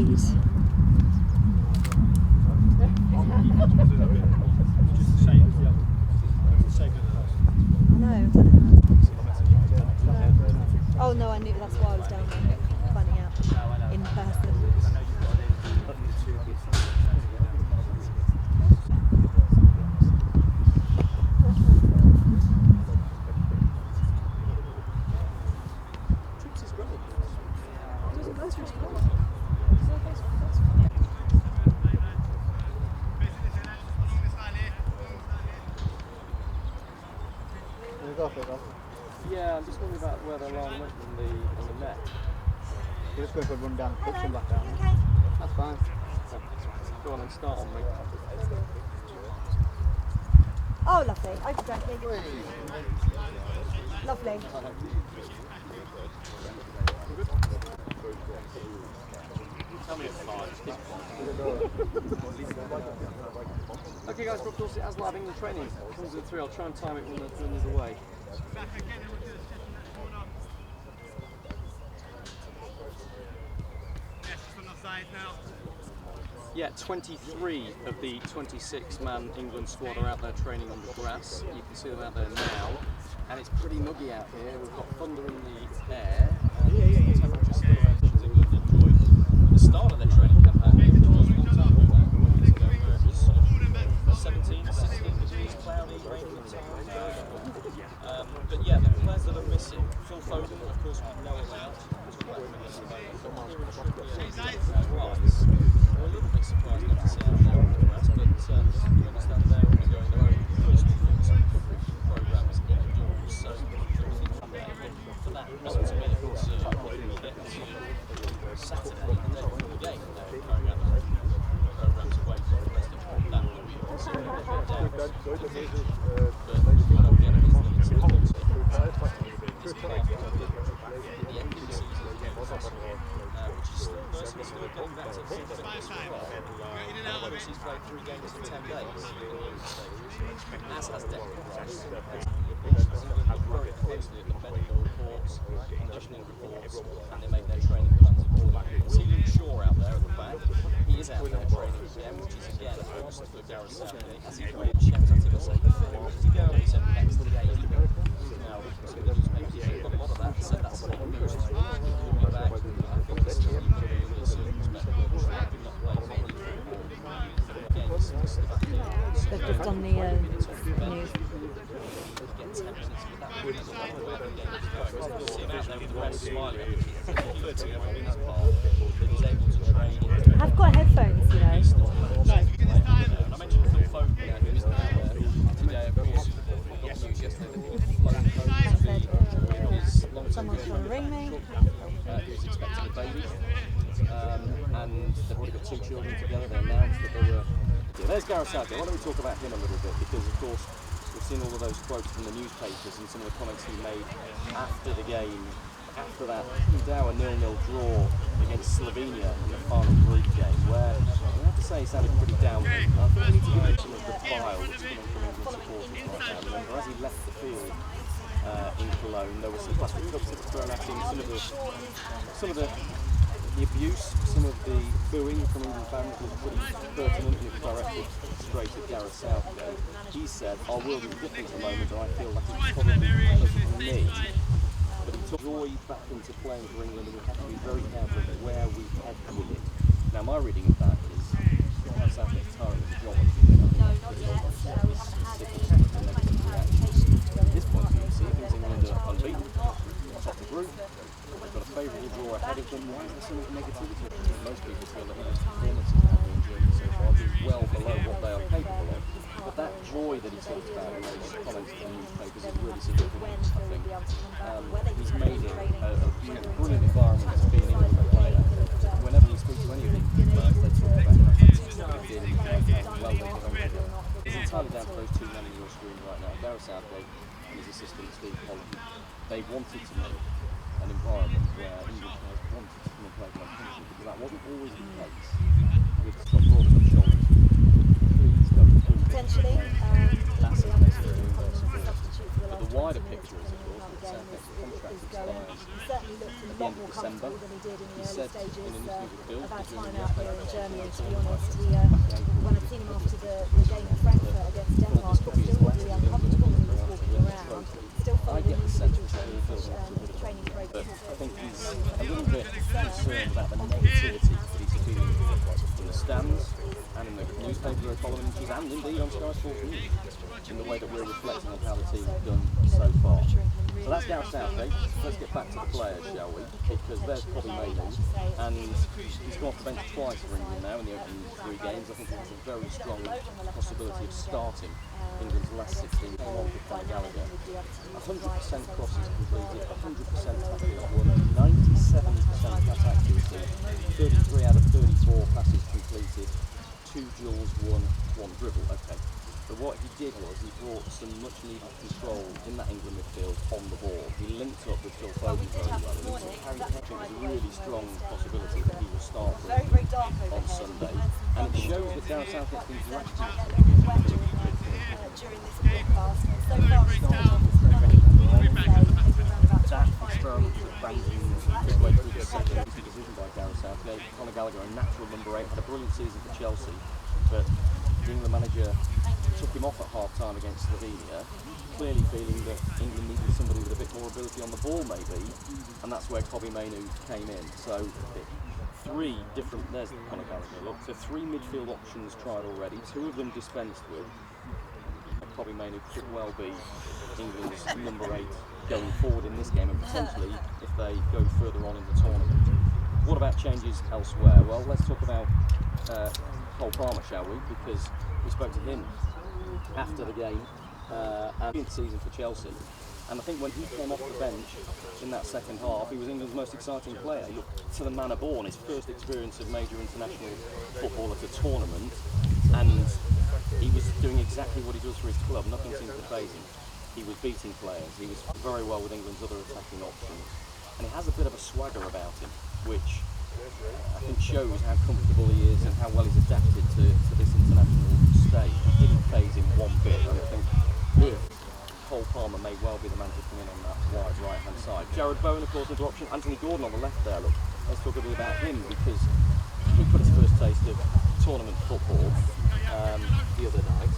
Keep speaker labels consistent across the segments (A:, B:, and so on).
A: indeed. I know. Oh no, I knew, that's why I was down there, finding out in person.
B: Yeah, I'm just wondering about where the line went on the net.
C: You're just going for a run down, pitch and back down.
A: Okay.
C: That's fine.
B: Go on and start on me.
A: Oh, lovely. Okie dokie. Lovely.
B: Tell me it's fine. Okay guys, of course it has live England training. Comes in 3, I'll try and time it when the runners away. Yeah, 23 of the 26-man England squad are out there training on the grass. You can see them out there now, and it's pretty muggy out here. We've got thunder in the air. The temperature still around England enjoyed the start of their training campaign, which was a long time ago now. It was sort of 17, 16 degrees, cloudy, raining at times. But yeah, the players that are missing, Phil Foden, of course, we know about. We're a little bit surprised not to see out there on the grass, but we understand they're undergoing their own first recovery programmes indoors. So for that reason, to me, of course, we get to Saturday and then for the game, they're carrying out their programmes away from the rest of that week. So we're a bit down, but I don't get it, it's difficult to this part of the end of the season, which is still nice, and still getting back to full fitness as well. He's played 3 games in 10 days, as has Declan Rice. Look very closely at the medical reports, conditioning reports, and they make their training plans accordingly. See Luke Shaw out there at the back. He is out there training again, which is again a boost for Gareth Southgate. As he played Sheffield, I think I say, where did he go? He said next to the game. Now, so they just make a lot of that, so that's a big boost. He'll be back. I think he's still in a certain respect, not playing many games.
A: They've just done the news. I've got headphones, you know.
B: I mentioned Phil Foden, who isn't out there today, of course. Got news yesterday that Phil Foden is
A: Someone's trying to ring me.
B: Who's expecting a baby. And they've already got 2 children together. They announced that they were. Yeah, there's Gareth Southgate. Why don't we talk about him a little bit? Because, of course, we've seen all of those quotes from the newspapers and some of the comments he made after the game, after that dour 0-0 draw against Slovenia in the final group game, where I have to say he sounded pretty down. I think we need to give him some of the bile that's coming from England supporters right now. Remember, as he left the field in Cologne, there were some plastic cups that were thrown at him, some of the abuse, some of the booing from England fans was pretty pertinent, and it was directed straight at Gareth Southgate. He said, our world is different at the moment, and I feel that it's probably because of me. But he took joy back into playing for England, and we have to be very careful of where we head with it. Now, my reading of that is Gareth Southgate's tiring of the job. At this point, you can see things England are unbeaten, top the group. They've got a favourable draw ahead of them. Why is there so much negativity? Most people feel that his performances have been Germany so far been well below what they are capable of. But that joy that he talked about in those comments in the newspapers is really significant, I think. He's made it a brilliant environment to be an England player. Whenever you speak to any of the players, they talk about how fantastic they did and how well they got on together. It's entirely down to those 2 men on your screen right now, Gareth Southgate and his assistant Steve Holland. They wanted to make an environment where English players wanted to come and play for their country, because that wasn't always the case with Scott Broad and Sean. Please don't
A: Potentially,
B: that's a case of substitute for the wider picture is, of course, that Southgate contract
A: is going.
B: expires
A: He certainly looked a
B: at the
A: lot
B: end of
A: more
B: December.
A: comfortable than he did in the
B: He
A: early
B: said
A: stages
B: in an interview with Bill
A: of our
B: during
A: time
B: the
A: out
B: FA
A: here in
B: Cup
A: Germany, to be
B: tournament,
A: honest.
B: back in April,
A: When I've seen him after the game at Frankfurt against Denmark, he still looked really uncomfortable when he was walking around. Still
B: I
A: followed
B: get
A: an
B: the sense
A: individual
B: that he'll
A: training program.
B: but I think he's a little bit concerned about the negativity that he's feeling in the stands and in the newspapers that are following him, and indeed on Sky Sports News, in the way that we're reflecting on how the team have done so far. So that's Gareth Southgate. Let's get back to the players, shall we? Because there's Bobby Mainoo, and he's gone off the bench twice for England now in the opening 3 games. I think he has a very strong possibility of starting England's last 16 along with Conor Gallagher. 100% crosses completed, 100% tackles won, 97% pass accuracy, 33 out of 34 passes completed, 2 duels won, 1 dribble. Okay. But what he did was he brought some much needed control in that England midfield on the ball. He linked up with Phil Foden very well. And Harry Kane is a really strong possibility that he will start with on Sunday. And it shows that Gareth Southgate's been drafted
A: During this broadcast, so far it's started off as money on Wednesday, maybe around about
B: from Brandon midway through the second decision by Gareth Southgate. Conor Gallagher, a natural number 8, had a brilliant season for Chelsea, but the England manager took him off at half-time against Slovenia, clearly feeling that England needed somebody with a bit more ability on the ball maybe, and that's where Bobby Mainoo came in. So 3 different, there's Conor Gallagher, look, so 3 midfield options tried already, 2 of them dispensed with. Bobby Mainoo could well be England's number 8 going forward in this game, and potentially if they go further on in the tournament. What about changes elsewhere? Well, let's talk about Cole Palmer, shall we? Because we spoke to him after the game and in the season for Chelsea. And I think when he came off the bench in that second half, he was England's most exciting player. He looked to the manner born, his first experience of major international football at a tournament, and he was doing exactly what he does for his club. Nothing seemed to faze him. He was beating players. He was very well with England's other attacking options. And he has a bit of a swagger about him, which I think shows how comfortable he is and how well he's adapted to this international stage. It didn't faze him one bit. And I think Cole Palmer may well be the man to come in on that wide right-hand side. Jared Bowen, of course, into option. Anthony Gordon on the left there. Look, let's talk a bit about him because he put his first taste of tournament football the other night.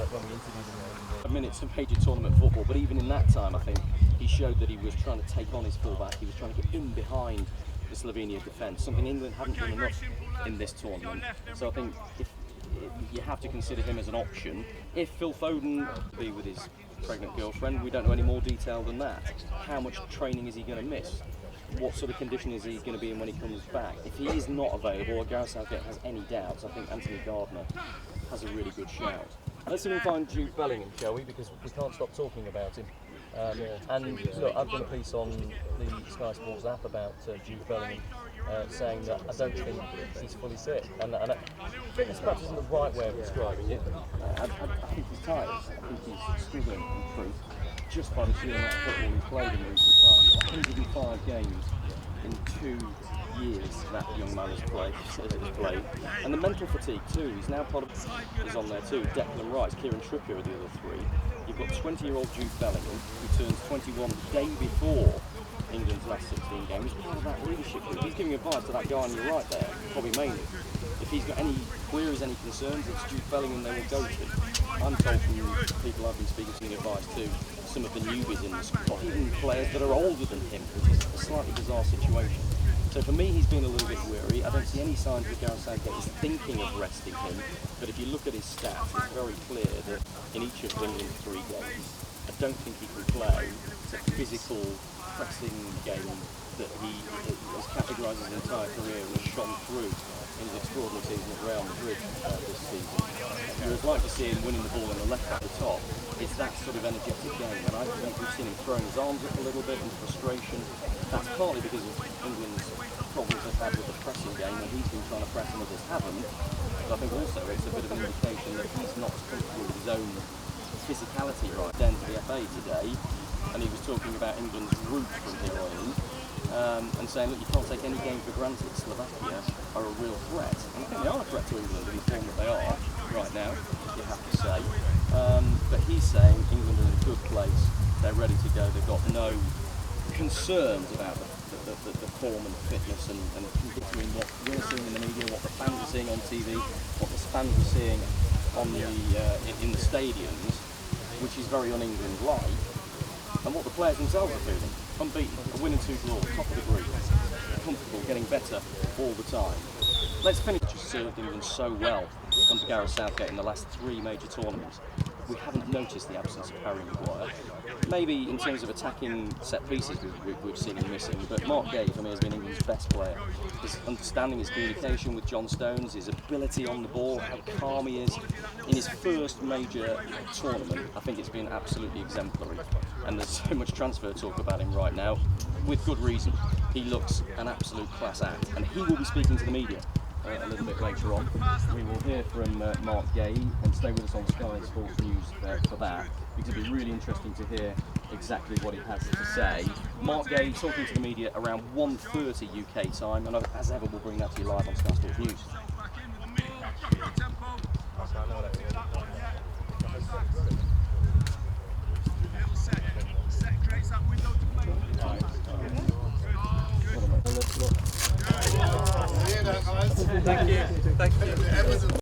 B: When we interviewed him, minutes of major tournament football, but even in that time, I think he showed that he was trying to take on his fullback. He was trying to get in behind the Slovenia defence, something England haven't done enough in this tournament. So I think if you have to consider him as an option. If Phil Foden be with his pregnant girlfriend, we don't know any more detail than that. How much training is he going to miss? What sort of condition is he going to be in when he comes back? If he is not available, or Gareth Southgate has any doubts, I think Anthony Gardner has a really good shout. Let's see if we find Jude Bellingham, shall we? Because we can't stop talking about him. And look, I've done a piece on the Sky Sports app about Jude Bellingham, saying that I don't think he's fully fit. And fitness perhaps isn't the right way of describing it. I think he's tired. I think he's struggling, in truth, just by the sheer amount of football he's played in recent times. 105 games in 2 years that young man has played. And the mental fatigue too. He's now part of is on there too. Declan Rice, Kieran Trippier are the other 3. You've got 20-year-old Jude Bellingham, who turns 21 the day before England's last 16 games. Part of that leadership group. He's giving advice to that guy on your right there, Bobby Mainoo. If he's got any queries, any concerns, it's Jude Bellingham they will go to. I'm told from people I've been speaking to, advice to some of the newbies in the squad, even players that are older than him, which is a slightly bizarre situation. So for me, he's been a little bit weary. I don't see any signs that Gareth Southgate is thinking of resting him. But if you look at his stats, it's very clear that in each of England's 3 games, I don't think he can play the physical pressing game that he has categorised his entire career and has shone through in his extraordinary season at Real Madrid this season. You would like to see him winning the ball in the left at the top. It's that sort of energetic game, and I think we've seen him throwing his arms up a little bit in frustration. That's partly because of England's problems they've had with the pressing game, and he's been trying to press and others haven't. But I think also it's a bit of an indication that he's not as comfortable with his own physicality right down to the FA today, and he was talking about England's route from here on in, and saying, look, you can't take any game for granted. Slovakia are a real threat, and I think they are a threat to England in the form that they are right now, you have to he's saying England are in a good place, they're ready to go, they've got no concerns about the form and fitness and between what we're seeing in the media, what the fans are seeing on TV, what the fans are seeing on the in the stadiums, which is very un-England-like, and what the players themselves are feeling. Unbeaten, a win and 2 draws, top of the group, comfortable, getting better all the time. Let's finish. Just served England so well under Gareth Southgate in the last 3 major tournaments. We haven't noticed the absence of Harry Maguire. Maybe in terms of attacking set pieces we've seen him missing, but Mark Gay for me has been England's best player. His understanding, his communication with John Stones, his ability on the ball, how calm he is. In his first major tournament, I think it's been absolutely exemplary. And there's so much transfer talk about him right now, with good reason. He looks an absolute class act, and he will be speaking to the media a little bit later on. We will hear from Mark Gay, and stay with us on Sky Sports News for that, because it'll be really interesting to hear exactly what he has to say. Mark Gay talking to the media around 1:30 UK time, and as ever we'll bring that to you live on Sky Sports News.
D: Thank you.